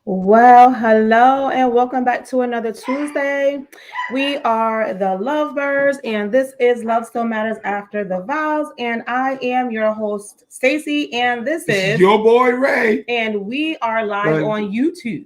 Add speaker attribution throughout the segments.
Speaker 1: Well, hello and welcome back to another Tuesday. We are the Lovebirds, and this is Love Still Matters After the Vows. And I am your host, Stacy, and
Speaker 2: This is your boy Ray.
Speaker 1: and we are live on YouTube.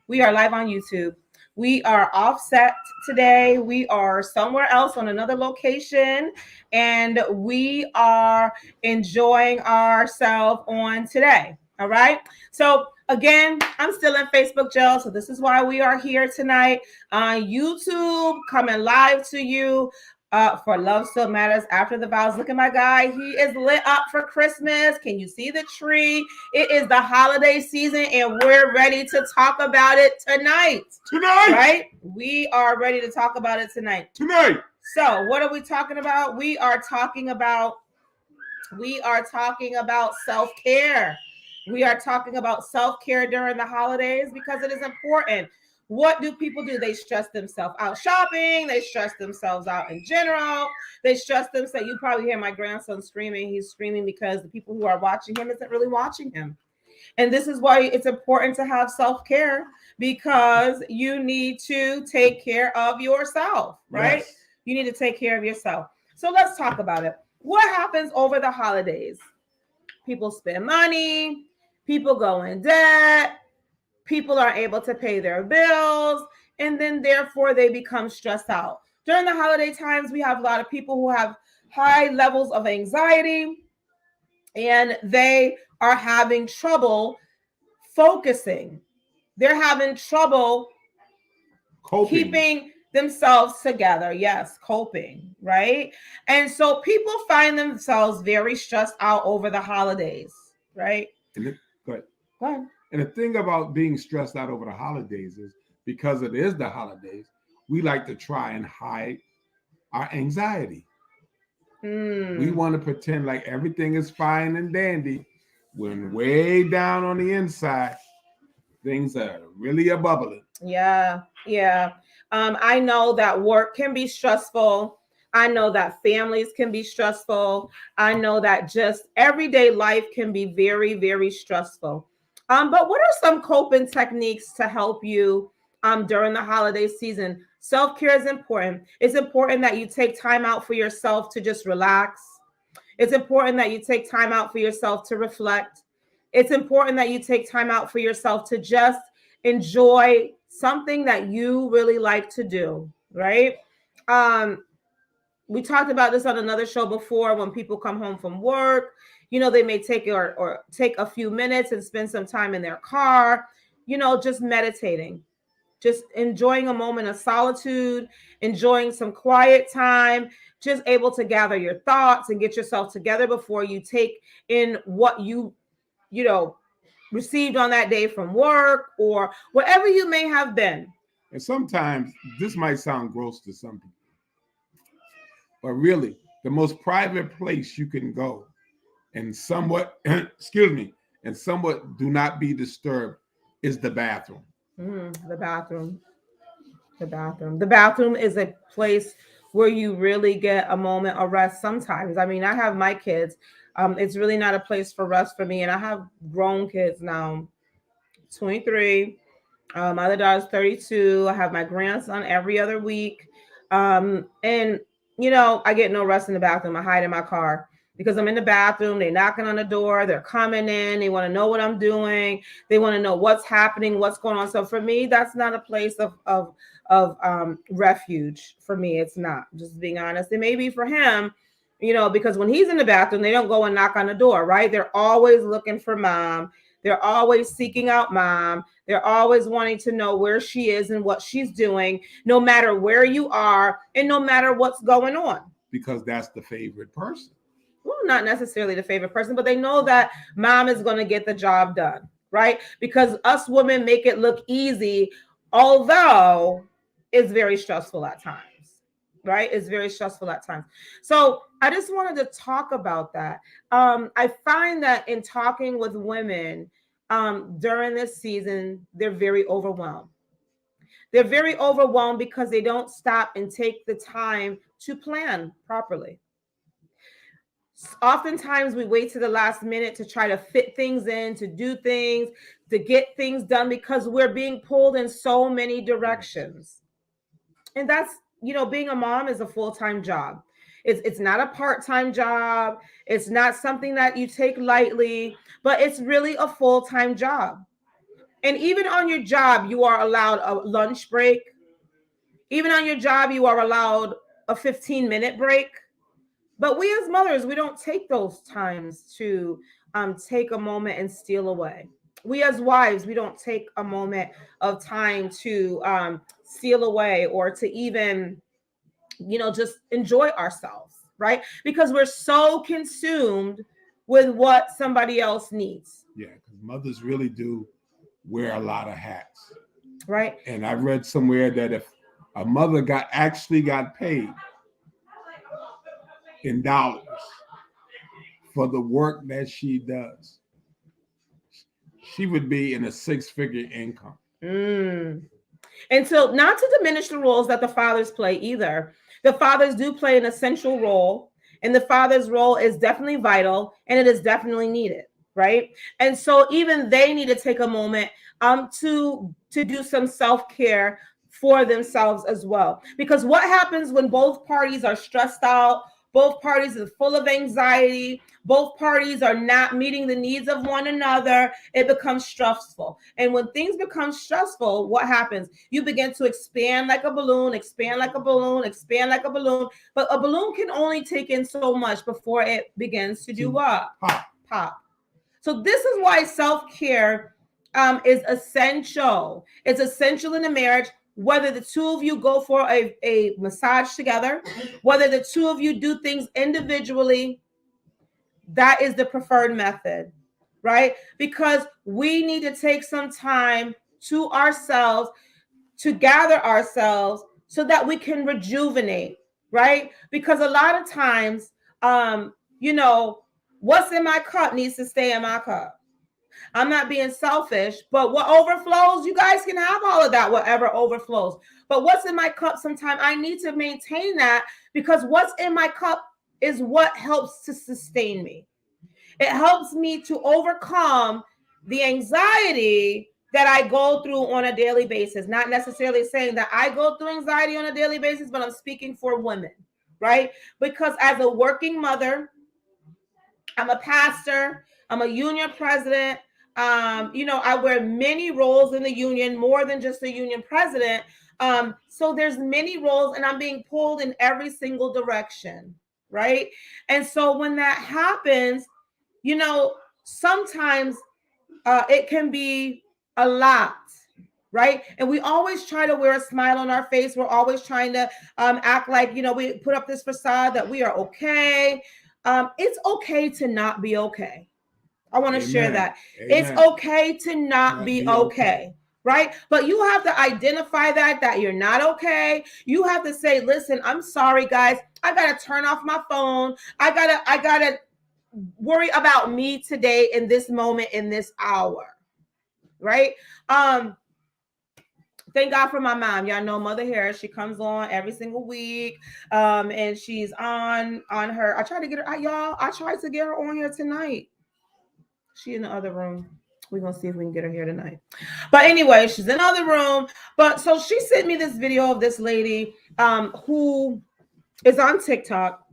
Speaker 1: We are live on YouTube. We are offset today. We are somewhere else on another location, and we are enjoying ourselves on today. All right. So again, I'm still in Facebook jail, so this is why we are here tonight on YouTube, coming live to you for Love Still Matters After the Vows. Look at my guy. He is lit up for Christmas. Can you see the tree? It is the holiday season, and we're ready to talk about it tonight. Right? We are ready to talk about it tonight. So, what are we talking about? We are talking about self-care. We are talking about self-care during the holidays because it is important. What do people do? They stress themselves out shopping. They stress themselves out in general. They stress themselves. You probably hear my grandson screaming. He's screaming because the people who are watching him isn't really watching him. And this is why it's important to have self-care, because you need to take care of yourself, right? Yes. You need to take care of yourself. So let's talk about it. What happens over the holidays? People spend money, people go in debt, people aren't able to pay their bills, and then therefore they become stressed out. During the holiday times, we have a lot of people who have high levels of anxiety, and they are having trouble focusing. They're having trouble keeping themselves together. Yes, coping, right? And so people find themselves very stressed out over the holidays, right?
Speaker 2: Go ahead. And the thing about being stressed out over the holidays is because it is the holidays, we like to try and hide our anxiety. We want to pretend like everything is fine and dandy when way down on the inside, things are really a bubbling.
Speaker 1: Yeah. I know that work can be stressful. I know that families can be stressful. I know that just everyday life can be very, very stressful. But what are some coping techniques to help you during the holiday season? Self-care is important. It's important that you take time out for yourself to just relax. It's important that you take time out for yourself to reflect. It's important that you take time out for yourself to just enjoy something that you really like to do, right? Um, we talked about this on another show before. When people come home from work, they may take or take a few minutes and spend some time in their car, just meditating, just enjoying a moment of solitude, enjoying some quiet time, just able to gather your thoughts and get yourself together before you take in what you know received on that day from work or whatever you may have been.
Speaker 2: And sometimes this might sound gross to some people, but really, the most private place you can go and somewhat, excuse me, and somewhat do not be disturbed is the bathroom.
Speaker 1: The bathroom. The bathroom. The bathroom is a place where you really get a moment of rest sometimes. I mean, I have my kids. It's really not a place for rest for me. And I have grown kids now, 23. My other daughter's 32. I have my grandson every other week. And I get no rest in the bathroom. I hide in my car because I'm in the bathroom. They're knocking on the door. They're coming in. They want to know what I'm doing. They want to know what's happening, what's going on. So for me, that's not a place of refuge. For me, it's not. Just being honest. It may be for him, because when he's in the bathroom, they don't go and knock on the door, right? They're always looking for mom. They're always seeking out mom. They're always wanting to know where she is and what she's doing, no matter where you are and no matter what's going on.
Speaker 2: Because that's the favorite person.
Speaker 1: Well, not necessarily the favorite person, but they know that mom is going to get the job done, right? Because us women make it look easy, although it's very stressful at times. Right? It's very stressful at times. So I just wanted to talk about that. I find that in talking with women during this season, they're very overwhelmed. They're very overwhelmed because they don't stop and take the time to plan properly. Oftentimes we wait to the last minute to try to fit things in, to do things, to get things done because we're being pulled in so many directions. And that's, being a mom is a full-time job. It's not a part-time job. It's not something that you take lightly, but it's really a full-time job. And even on your job, you are allowed a lunch break. Even on your job, you are allowed a 15-minute break. But we as mothers, we don't take those times to take a moment and steal away. We as wives, we don't take a moment of time to steal away or to even, just enjoy ourselves, right? Because we're so consumed with what somebody else needs.
Speaker 2: Yeah, because mothers really do wear a lot of hats.
Speaker 1: Right.
Speaker 2: And I read somewhere that if a mother actually got paid in dollars for the work that she does, she would be in a six-figure income.
Speaker 1: And so, not to diminish the roles that the fathers play either. The fathers do play an essential role, and the father's role is definitely vital, and it is definitely needed, right? And so, even they need to take a moment to do some self-care for themselves as well. Because what happens when both parties are stressed out, both parties are full of anxiety, both parties are not meeting the needs of one another, it becomes stressful. And when things become stressful, what happens? You begin to expand like a balloon, expand like a balloon, expand like a balloon. But a balloon can only take in so much before it begins to do what? Pop. So this is why self-care is essential. It's essential in a marriage. Whether the two of you go for a massage together, whether the two of you do things individually, that is the preferred method, right? Because we need to take some time to ourselves, to gather ourselves so that we can rejuvenate, right? Because a lot of times, what's in my cup needs to stay in my cup. I'm not being selfish, but what overflows, you guys can have all of that, whatever overflows. But what's in my cup, sometimes I need to maintain that, because what's in my cup is what helps to sustain me. It helps me to overcome the anxiety that I go through on a daily basis. Not necessarily saying that I go through anxiety on a daily basis, but I'm speaking for women, right? Because as a working mother, I'm a pastor, I'm a union president. I wear many roles in the union, more than just a union president. So there's many roles, and I'm being pulled in every single direction, right? And so when that happens, sometimes it can be a lot, right? And we always try to wear a smile on our face. We're always trying to act like, we put up this facade that we are okay. It's okay to not be okay. I want to share that. Amen. It's okay to not be okay. Right? But you have to identify that you're not okay. You have to say, listen, I'm sorry, guys. I got to turn off my phone. I got to worry about me today in this moment, in this hour. Right? Thank God for my mom. Y'all know Mother Harris. She comes on every single week. And she's on her. I tried to get her, y'all. I tried to get her on here tonight. She in the other room. We're going to see if we can get her here tonight. But anyway, she's in the other room. But so she sent me this video of this lady who is on TikTok.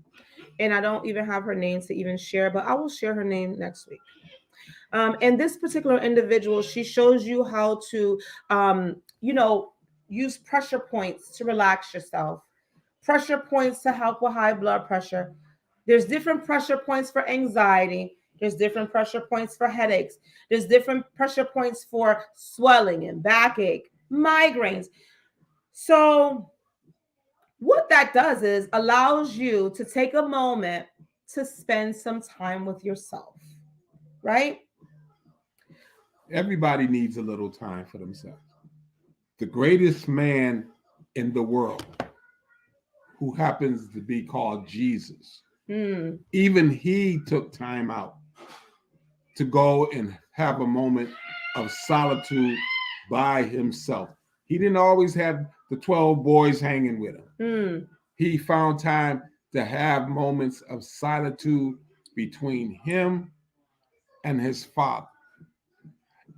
Speaker 1: And I don't even have her name to even share, but I will share her name next week. And this particular individual, she shows you how to, use pressure points to relax yourself. Pressure points to help with high blood pressure. There's different pressure points for anxiety. There's different pressure points for headaches. There's different pressure points for swelling and backache, migraines. So what that does is allows you to take a moment to spend some time with yourself, right?
Speaker 2: Everybody needs a little time for themselves. The greatest man in the world, who happens to be called Jesus, even he took time out to go and have a moment of solitude by himself. He didn't always have the 12 boys hanging with him. He found time to have moments of solitude between him and his Father.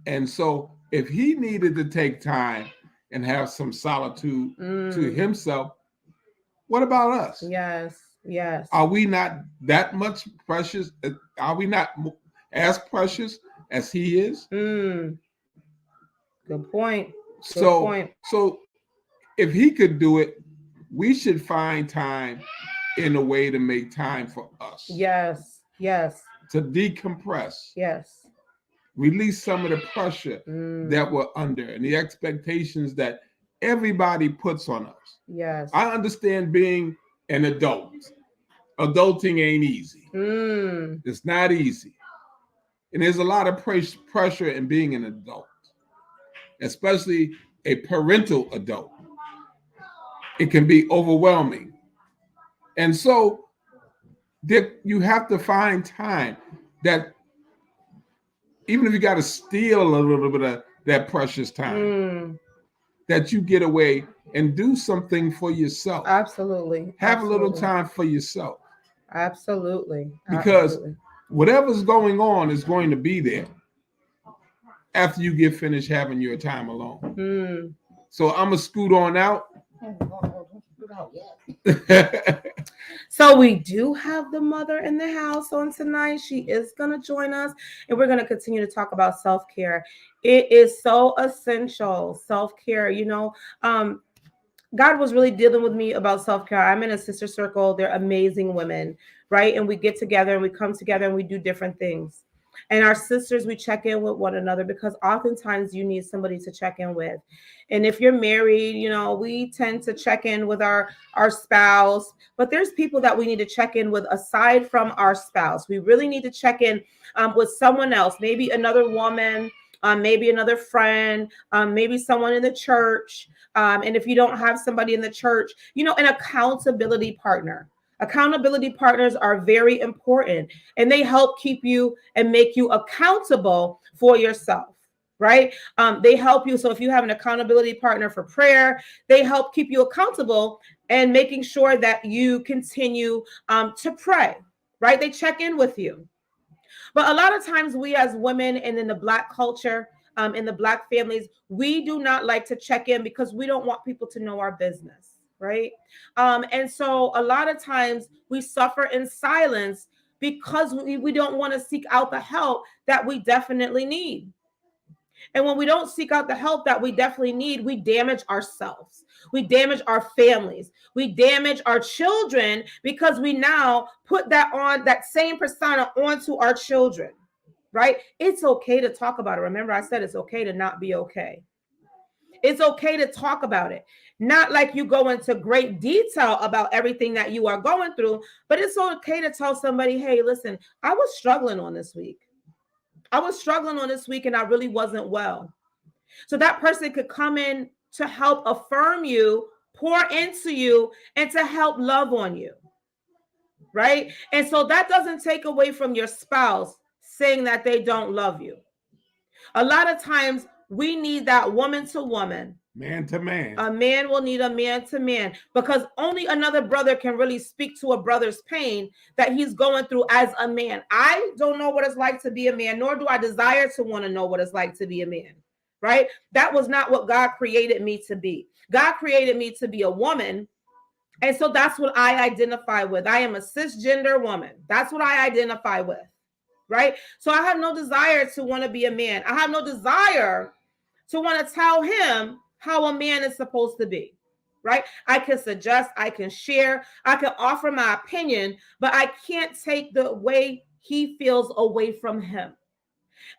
Speaker 2: And so if he needed to take time and have some solitude to himself, what about us?
Speaker 1: Yes. Yes.
Speaker 2: Are we not that much precious? Are we not as precious as he is?
Speaker 1: Good point. Good
Speaker 2: So,
Speaker 1: point.
Speaker 2: so if he could do it, we should find time in a way to make time for us.
Speaker 1: Yes. Yes.
Speaker 2: To decompress.
Speaker 1: Yes.
Speaker 2: Release some of the pressure that we're under and the expectations that everybody puts on us.
Speaker 1: Yes.
Speaker 2: I understand being an adult. Adulting ain't easy. It's not easy. And there's a lot of pressure in being an adult, especially a parental adult. It can be overwhelming. And so you have to find time that even if you got to steal a little bit of that precious time, that you get away and do something for yourself.
Speaker 1: Absolutely.
Speaker 2: Have a little time for yourself.
Speaker 1: Absolutely.
Speaker 2: Because whatever's going on is going to be there after you get finished having your time alone. So I'm going to scoot on out.
Speaker 1: So we do have the mother in the house on tonight. She is going to join us, and we're going to continue to talk about self-care. It is so essential, self-care. God was really dealing with me about self-care. I'm in a sister circle. They're amazing women, right? And we get together and we come together and we do different things. And our sisters, we check in with one another because oftentimes you need somebody to check in with. And if you're married, we tend to check in with our spouse, but there's people that we need to check in with aside from our spouse. We really need to check in with someone else, maybe another woman, maybe another friend, maybe someone in the church. And if you don't have somebody in the church, an accountability partner. Accountability partners are very important, and they help keep you and make you accountable for yourself, right? They help you. So if you have an accountability partner for prayer, they help keep you accountable and making sure that you continue to pray, right? They check in with you. But a lot of times we as women and in the Black culture, in the Black families, we do not like to check in because we don't want people to know our business. Right. And so a lot of times we suffer in silence because we don't want to seek out the help that we definitely need. And when we don't seek out the help that we definitely need, we damage ourselves. We damage our families. We damage our children because we now put that same persona onto our children. Right. It's okay to talk about it. Remember, I said it's okay to not be okay. It's okay to talk about it. Not like you go into great detail about everything that you are going through, but it's okay to tell somebody, hey, listen, I was struggling on this week. I was struggling on this week and I really wasn't well. So that person could come in to help affirm you, pour into you, and to help love on you. Right? And so that doesn't take away from your spouse saying that they don't love you. A lot of times we need that woman to woman.
Speaker 2: Man to man.
Speaker 1: A man will need a man to man because only another brother can really speak to a brother's pain that he's going through as a man. I don't know what it's like to be a man, nor do I desire to want to know what it's like to be a man, right? That was not what God created me to be. God created me to be a woman. And so that's what I identify with. I am a cisgender woman. That's what I identify with, right? So I have no desire to want to be a man. I have no desire to want to tell him how a man is supposed to be, right? I can suggest, I can share, I can offer my opinion, but I can't take the way he feels away from him.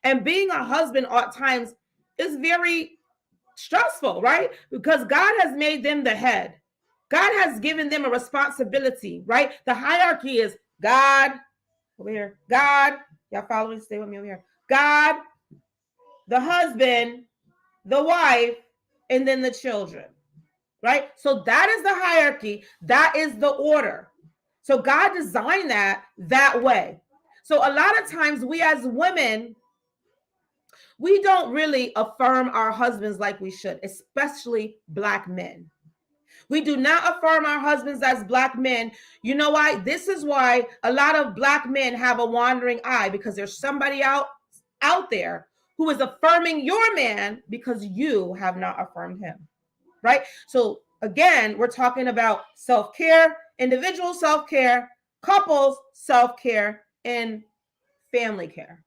Speaker 1: And being a husband at times is very stressful, right? Because God has made them the head. God has given them a responsibility, right? The hierarchy is God, over here, God, y'all follow me? Stay with me over here. God, the husband, the wife, and then the children, right? So that is the hierarchy. That is the order. So God designed that way. So a lot of times we as women, we don't really affirm our husbands like we should, especially Black men. We do not affirm our husbands as Black men. You know why? This is why a lot of Black men have a wandering eye, because there's somebody out there who is affirming your man because you have not affirmed him, right? So again, we're talking about self-care, individual self-care, couples self-care, and family care,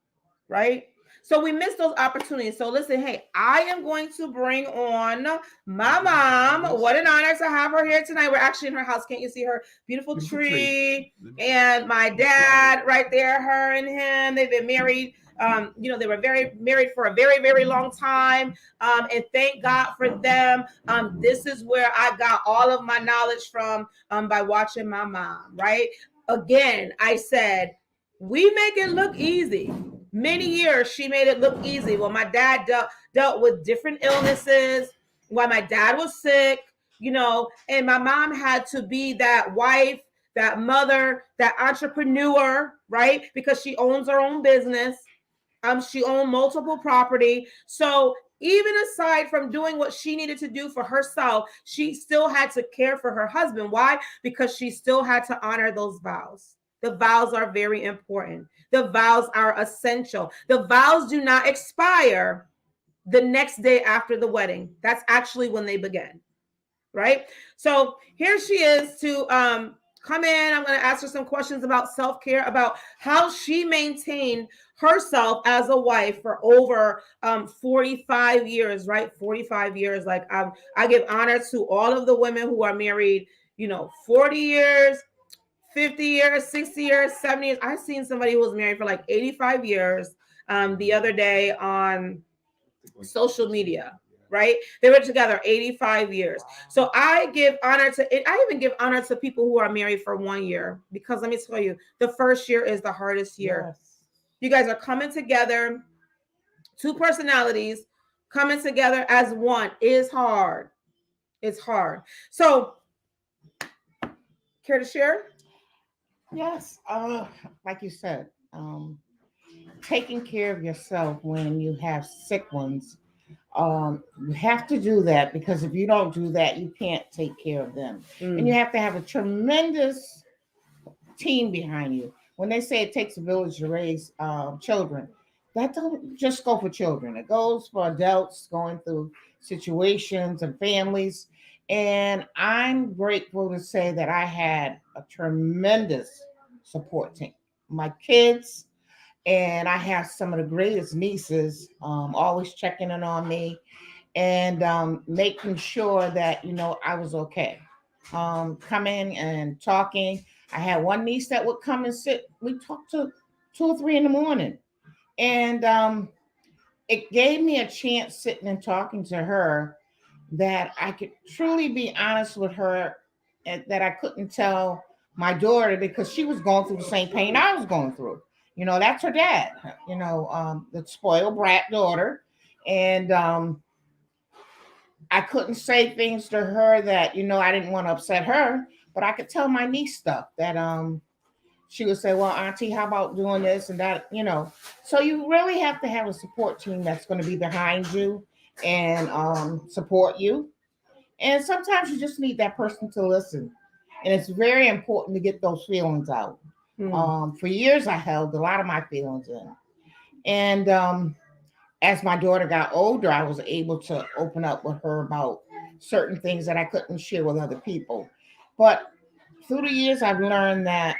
Speaker 1: right? So we miss those opportunities. So listen, hey, I am going to bring on my mom. What an honor to have her here tonight. We're actually in her house. Can't you see her beautiful tree? And my dad right there, her and him, they've been married. They were married for a very, very long time. And thank God for them. This is where I got all of my knowledge from, by watching my mom, right? Again, I said, we make it look easy. Many years she made it look easy. Well, my dad dealt with different illnesses. While my dad was sick, and my mom had to be that wife, that mother, that entrepreneur, right? Because she owns her own business. She owned multiple property. So even aside from doing what she needed to do for herself, she still had to care for her husband. Why? Because she still had to honor those vows. The vows are very important. The vows are essential. The vows do not expire the next day after the wedding. That's actually when they begin, right? So here she is to come in. I'm going to ask her some questions about self-care, about how she maintained herself as a wife for over 45 years, right? 45 years. Like, I give honor to all of the women who are married, 40 years, 50 years, 60 years, 70 years. I've seen somebody who was married for like 85 years the other day on social media, right? They were together 85 years. So I give honor to, I even give honor to people who are married for 1 year, because let me tell you, the first year is the hardest year. Yes. You guys are coming together, two personalities coming together as one is hard. It's hard. So, care to share?
Speaker 3: Yes. Like you said, taking care of yourself when you have sick ones, you have to do that, because if you don't do that, you can't take care of them. And you have to have a tremendous team behind you. When they say it takes a village to raise children, that don't just go for children. It goes for adults going through situations and families. And I'm grateful to say that I had a tremendous support team. My kids, and I have some of the greatest nieces, always checking in on me, and making sure that I was okay. Coming and talking. I had one niece that would come and sit. We talked to 2 or 3 in the morning, and it gave me a chance sitting and talking to her, that I could truly be honest with her, and that I couldn't tell my daughter, because she was going through the same pain I was going through. That's her dad, the spoiled brat daughter. And I couldn't say things to her that, I didn't want to upset her, but I could tell my niece stuff that she would say, well, Auntie, how about doing this and that. So you really have to have a support team that's going to be behind you and support you. And sometimes you just need that person to listen. And it's very important to get those feelings out. For years, I held a lot of my feelings in. And as my daughter got older, I was able to open up with her about certain things that I couldn't share with other people. But through the years, I've learned that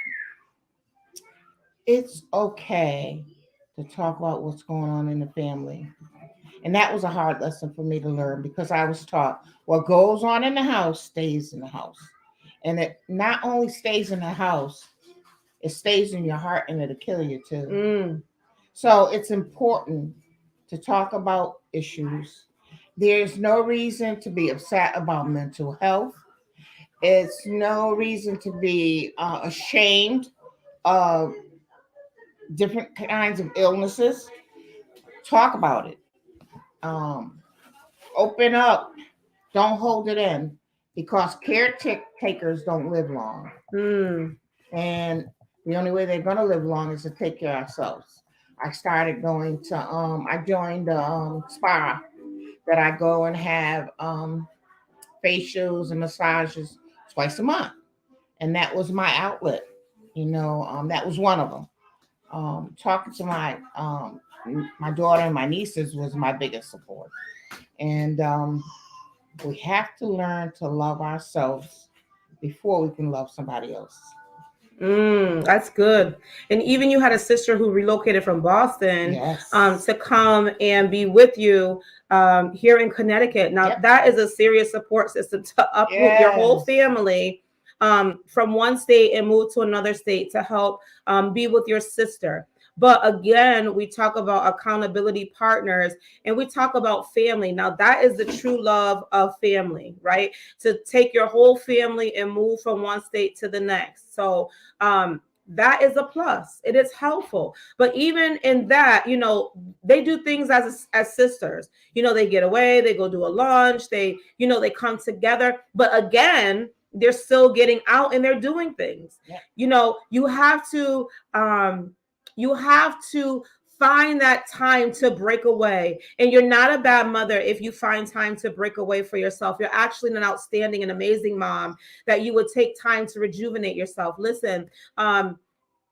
Speaker 3: it's okay to talk about what's going on in the family. And that was a hard lesson for me to learn, because I was taught what goes on in the house stays in the house. And it not only stays in the house, it stays in your heart, and it'll kill you too. So it's important to talk about issues. There's no reason to be upset about mental health. It's no reason to be ashamed of different kinds of illnesses. Talk about it. Um, Open up. Don't hold it in, because caretakers don't live long. And the only way they're going to live long is to take care of ourselves. I started going to, I joined the spa that I go and have facials and massages twice a month. And that was my outlet. That was one of them. Talking to my my daughter and my nieces was my biggest support. And we have to learn to love ourselves before we can love somebody else.
Speaker 1: That's good. And even you had a sister who relocated from Boston
Speaker 3: Yes.
Speaker 1: to come and be with you here in Connecticut. Now,
Speaker 3: Yep.
Speaker 1: that is a serious support system to uproot your whole
Speaker 3: Yes.
Speaker 1: family from one state and move to another state to help be with your sister. But again, we talk about accountability partners and we talk about family. Now, that is the true love of family, right? To take your whole family and move from one state to the next. So, that is a plus. It is helpful. But even in that, they do things as sisters. They get away, they go do a lunch, they come together. But again, they're still getting out and they're doing things.
Speaker 3: Yeah.
Speaker 1: You have to find that time to break away. And you're not a bad mother if you find time to break away for yourself. You're actually an outstanding and amazing mom that you would take time to rejuvenate yourself. Listen,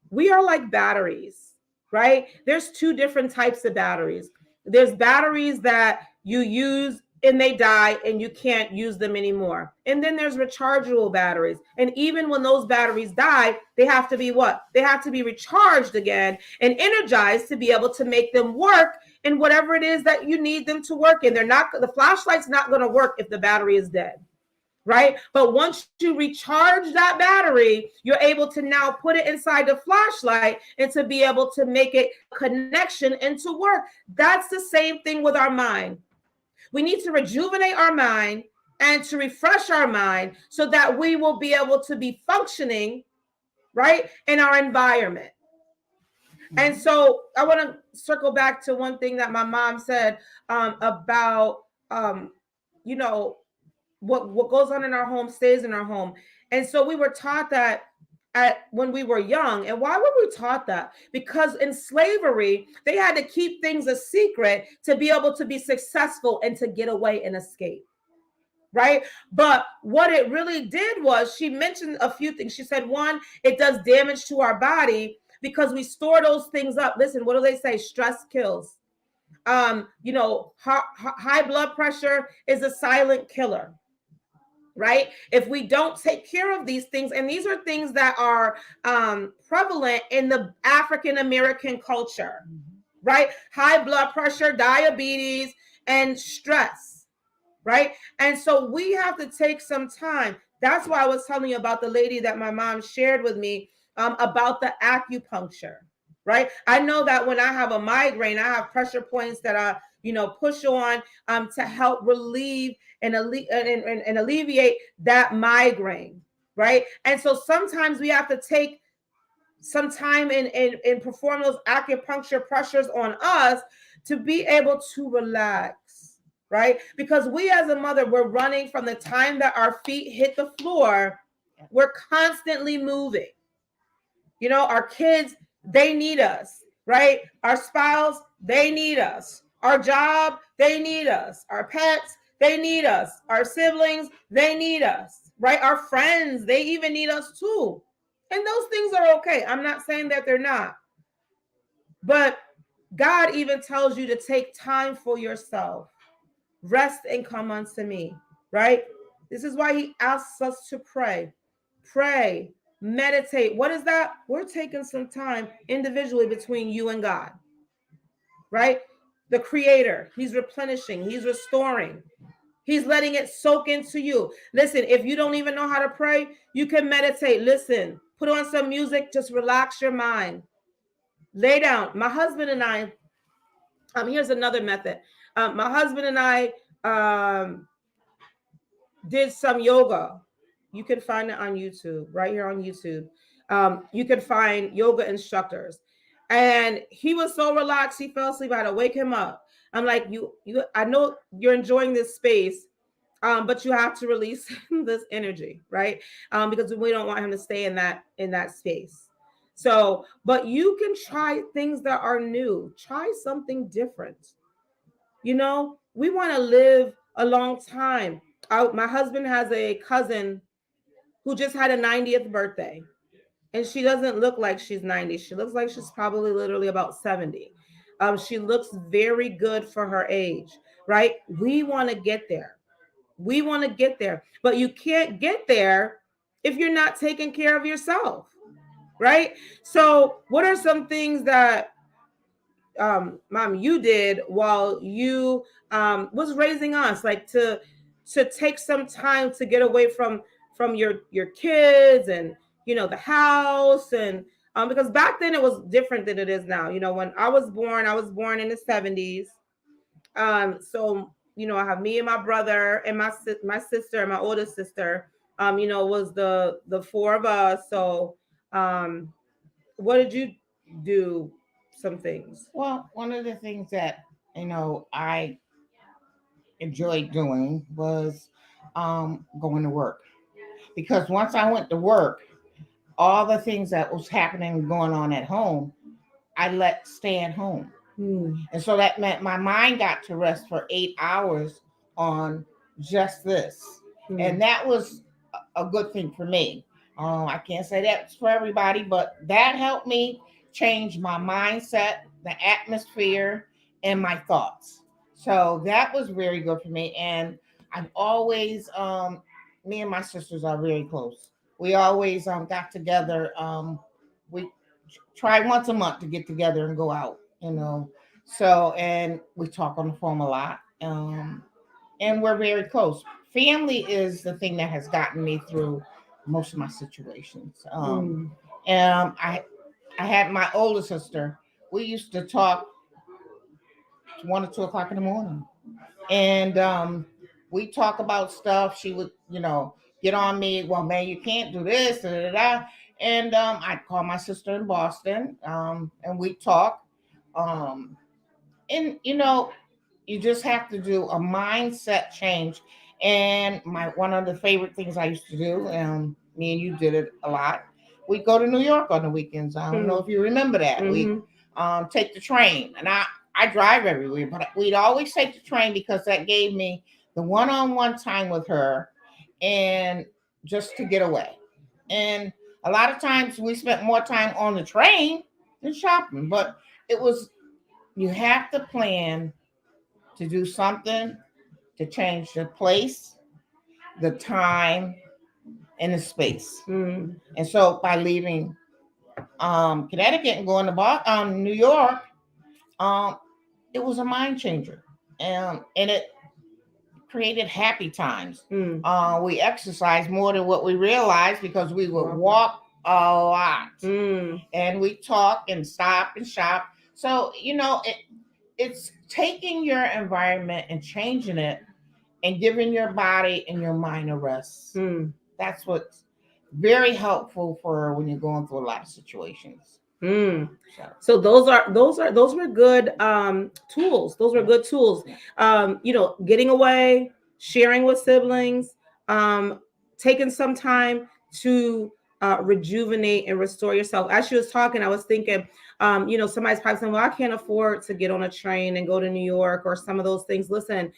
Speaker 1: we are like batteries, right? There's two different types of batteries. There's batteries that you use and they die and you can't use them anymore. And then there's rechargeable batteries. And even when those batteries die, they have to be what? They have to be recharged again and energized to be able to make them work in whatever it is that you need them to work in. The flashlight's not going to work if the battery is dead. Right? But once you recharge that battery, you're able to now put it inside the flashlight and to be able to make it connection and to work. That's the same thing with our mind. We need to rejuvenate our mind and to refresh our mind so that we will be able to be functioning, right, in our environment. And so I want to circle back to one thing that my mom said about, you know, what goes on in our home stays in our home. And so we were taught that when we were young. And why were we taught that? Because in slavery, they had to keep things a secret to be able to be successful and to get away and escape. Right. But what it really did was she mentioned a few things. She said, one, it does damage to our body because we store those things up. Listen, what do they say? Stress kills. High blood pressure is a silent killer. Right? If we don't take care of these things, and these are things that are prevalent in the African American culture, right? High blood pressure, diabetes, and stress, right? And so we have to take some time. That's why I was telling you about the lady that my mom shared with me about the acupuncture, right? I know that when I have a migraine, I have pressure points that I, push on to help relieve and alleviate that migraine, right? And so sometimes we have to take some time and perform those acupuncture pressures on us to be able to relax, right? Because we as a mother, we're running from the time that our feet hit the floor, we're constantly moving. Our kids, they need us, right? Our spouse, they need us. Our job, they need us. Our pets, they need us. Our siblings, they need us, right? Our friends, they even need us too. And those things are okay. I'm not saying that they're not. But God even tells you to take time for yourself. Rest and come unto me, right? This is why he asks us to pray. Pray, meditate. What is that? We're taking some time individually between you and God, right? The creator, he's replenishing, he's restoring. He's letting it soak into you. Listen, if you don't even know how to pray, you can meditate. Listen, put on some music, just relax your mind. Lay down. My husband and I, here's another method. My husband and I did some yoga. You can find it on YouTube, right here on YouTube. You can find yoga instructors. And he was so relaxed, he fell asleep. I had to wake him up. I'm like, I know you're enjoying this space, but you have to release this energy, right? Because we don't want him to stay in that space. So, but you can try things that are new. Try something different. We want to live a long time. My husband has a cousin who just had a 90th birthday, and she doesn't look like she's 90. She looks like she's probably literally about 70. She looks very good for her age, right? We want to get there. We want to get there, but you can't get there if you're not taking care of yourself, right? So, what are some things that mom you did while you was raising us, like to take some time to get away from your kids and the house and because back then it was different than it is now. When I was born in the 70s. So I have me and my brother and my sister and my oldest sister. Was the four of us. So what did you do? Some things.
Speaker 3: Well, one of the things that I enjoyed doing was going to work, because once I went to work, all the things that was happening and going on at home, I let stay at home. And so that meant my mind got to rest for 8 hours on just this. And that was a good thing for me. I can't say that's for everybody, but that helped me change my mindset, the atmosphere, and my thoughts. So that was very good for me. And I've always, me and my sisters are very close. We always got together. We try once a month to get together and go out. So, and we talk on the phone a lot. And we're very close. Family is the thing that has gotten me through most of my situations. And I had my older sister. We used to talk 1 or 2 o'clock in the morning, and we talk about stuff. She would, get on me. Well, man, you can't do this. Da, da, da. And I'd call my sister in Boston, and we talk. Um, and you just have to do a mindset change. And my one of the favorite things I used to do, me and you did it a lot. We go to New York on the weekends. I don't know if you remember that. We take the train, and I drive everywhere, but we'd always take the train because that gave me the one-on-one time with her, and just to get away. And a lot of times we spent more time on the train than shopping, but it was you have to plan to do something to change the place, the time, and the space. And so by leaving Connecticut and going to New York, um, it was a mind changer, and it created happy times. We exercised more than what we realized because we would walk a lot, and we talk and stop and shop. So it's taking your environment and changing it and giving your body and your mind a rest. That's what's very helpful for when you're going through a lot of situations.
Speaker 1: So those were good tools. Those were good tools. Getting away, sharing with siblings, taking some time to rejuvenate and restore yourself. As she was talking, I was thinking, somebody's probably saying, well, I can't afford to get on a train and go to New York or some of those things. Listen,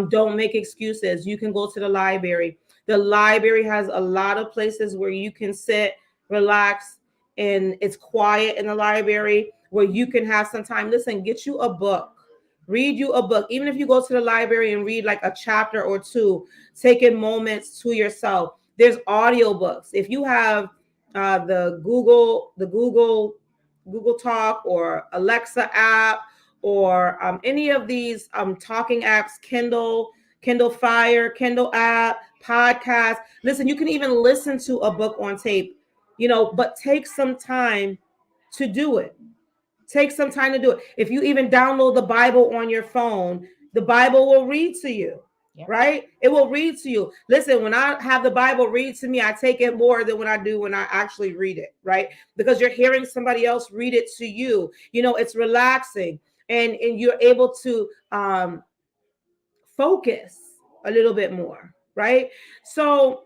Speaker 1: don't make excuses. You can go to the library. The library has a lot of places where you can sit, relax, and it's quiet in the library where you can have some time. Listen, get you a book. Read you a book. Even if you go to the library and read like a chapter or two, taking moments to yourself. There's audiobooks. If you have the Google Talk or Alexa app or any of these talking apps, Kindle Fire, Kindle app, podcast. Listen, you can even listen to a book on tape, but take some time to do it. Take some time to do it. If you even download the Bible on your phone, the Bible will read to you. Yep. Right? It will read to you. Listen, when I have the Bible read to me, I take it more than when I do when I actually read it, right? Because you're hearing somebody else read it to you. It's relaxing, and you're able to focus a little bit more, right? So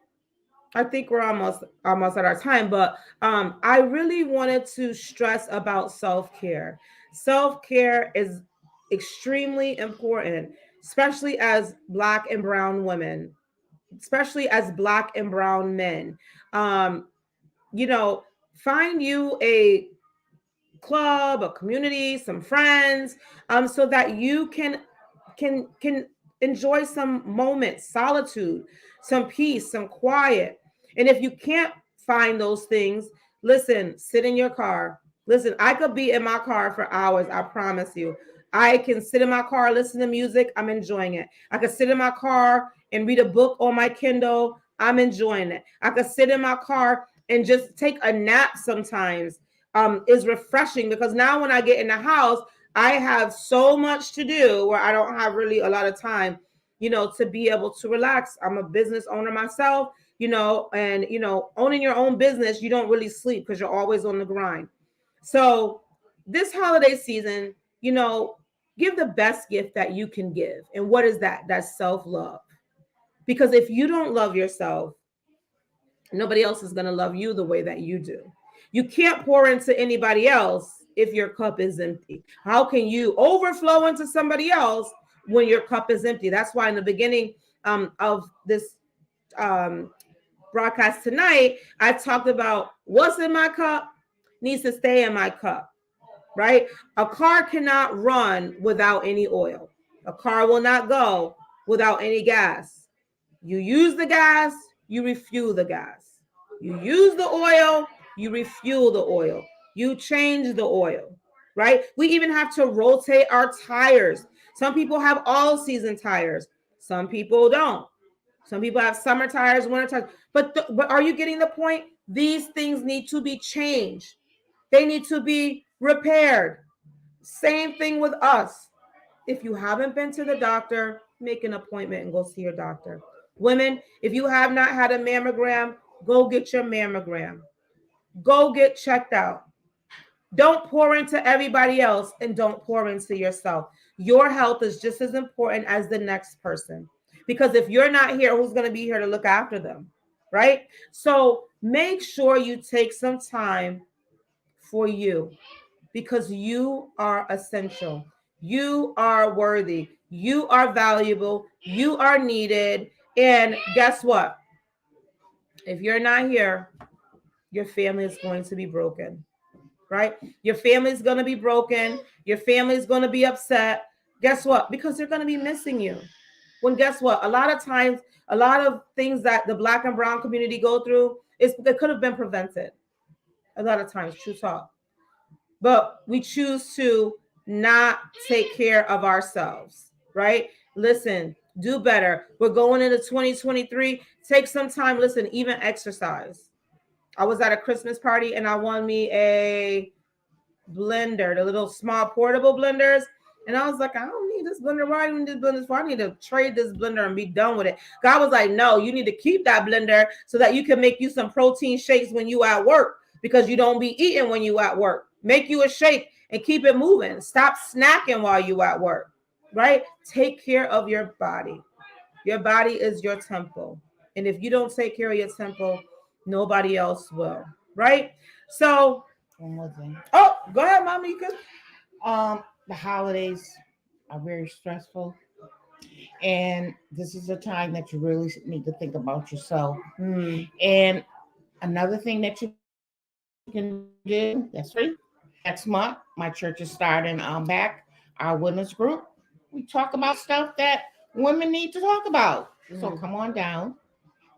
Speaker 1: I think we're almost at our time, but I really wanted to stress about self-care. Self-care is extremely important, especially as Black and brown women, especially as Black and brown men. Um, find you club, a community, some friends, so that you can enjoy some moments, solitude, some peace, some quiet. And if you can't find those things, listen, sit in your car. Listen, I could be in my car for hours, I promise you. I can sit in my car, listen to music, I'm enjoying it. I could sit in my car and read a book on my Kindle, I'm enjoying it. I could sit in my car and just take a nap sometimes. Is refreshing because now when I get in the house, I have so much to do where I don't have really a lot of time, to be able to relax. I'm a business owner myself, and owning your own business, you don't really sleep because you're always on the grind. So this holiday season, give the best gift that you can give. And what is that? That's self-love. Because if you don't love yourself, nobody else is going to love you the way that you do. You can't pour into anybody else if your cup is empty. How can you overflow into somebody else when your cup is empty? That's why in the beginning of this um, broadcast tonight, I talked about what's in my cup needs to stay in my cup, right? A car cannot run without any oil. A car will not go without any gas. You use the gas, you refuel the gas. You use the oil, you refuel the oil. You change the oil, right? We even have to rotate our tires. Some people have all season tires. Some people don't. Some people have summer tires, winter tires. But are you getting the point? These things need to be changed. They need to be repaired. Same thing with us. If you haven't been to the doctor, make an appointment and go see your doctor. Women, if you have not had a mammogram, go get your mammogram. Go get checked out. Don't pour into everybody else and don't pour into yourself. Your health is just as important as the next person. Because if you're not here, who's going to be here to look after them? Right? So make sure you take some time for you because you are essential. You are worthy. You are valuable. You are needed. And guess what? If you're not here, your family is going to be broken, right? Your family is going to be broken. Your family is going to be upset. Guess what? Because they're going to be missing you. When guess what? A lot of times, a lot of things that the Black and brown community go through is that could have been prevented. A lot of times, true talk. But we choose to not take care of ourselves, right? Listen, do better. We're going into 2023. Take some time. Listen, even exercise. I was at a Christmas party and I won me a blender, the little small portable blenders. And I was like, I don't need this blender. Why do I need this blender for? I need to trade this blender and be done with it. God was like, no, you need to keep that blender so that you can make you some protein shakes when you at work because you don't be eating when you at work. Make you a shake and keep it moving. Stop snacking while you at work, right? Take care of your body. Your body is your temple. And if you don't take care of your temple, nobody else will, right? So,
Speaker 3: One more thing.
Speaker 1: oh, go ahead, Mommy. You
Speaker 3: The holidays are very stressful, and this is a time that you really need to think about yourself. And another thing that you can do that's free. Next month, my church is starting back our women's group. We talk about stuff that women need to talk about. So come on down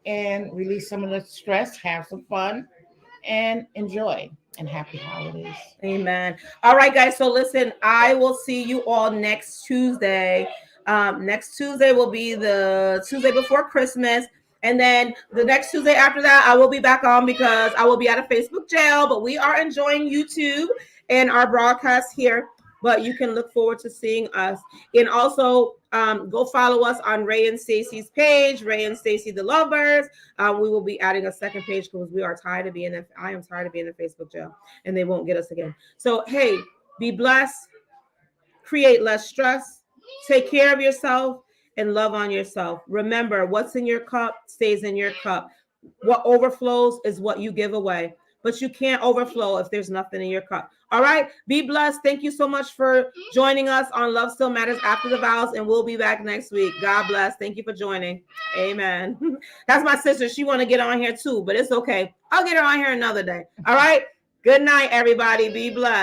Speaker 3: and release some of the stress, have some fun, and enjoy. And happy holidays.
Speaker 1: Amen. All right, guys. So listen, I will see you all next Tuesday. Next Tuesday will be the Tuesday before Christmas. And then the next Tuesday after that, I will be back on because I will be out of Facebook jail. But we are enjoying YouTube and our broadcast here. But you can look forward to seeing us. And also go follow us on Ray and Stacy's page, Ray and Stacy the Lovebirds. We will be adding a second page because we are tired of being I am tired of being in Facebook jail and they won't get us again. So, hey, be blessed, create less stress, take care of yourself, and love on yourself. Remember, what's in your cup stays in your cup. What overflows is what you give away. But you can't overflow if there's nothing in your cup. All right. Be blessed. Thank you so much for joining us on Love Still Matters After the Vows. And we'll be back next week. God bless. Thank you for joining. Amen. That's my sister. She want to get on here too, but it's okay. I'll get her on here another day. All right. Good night, everybody. Be blessed.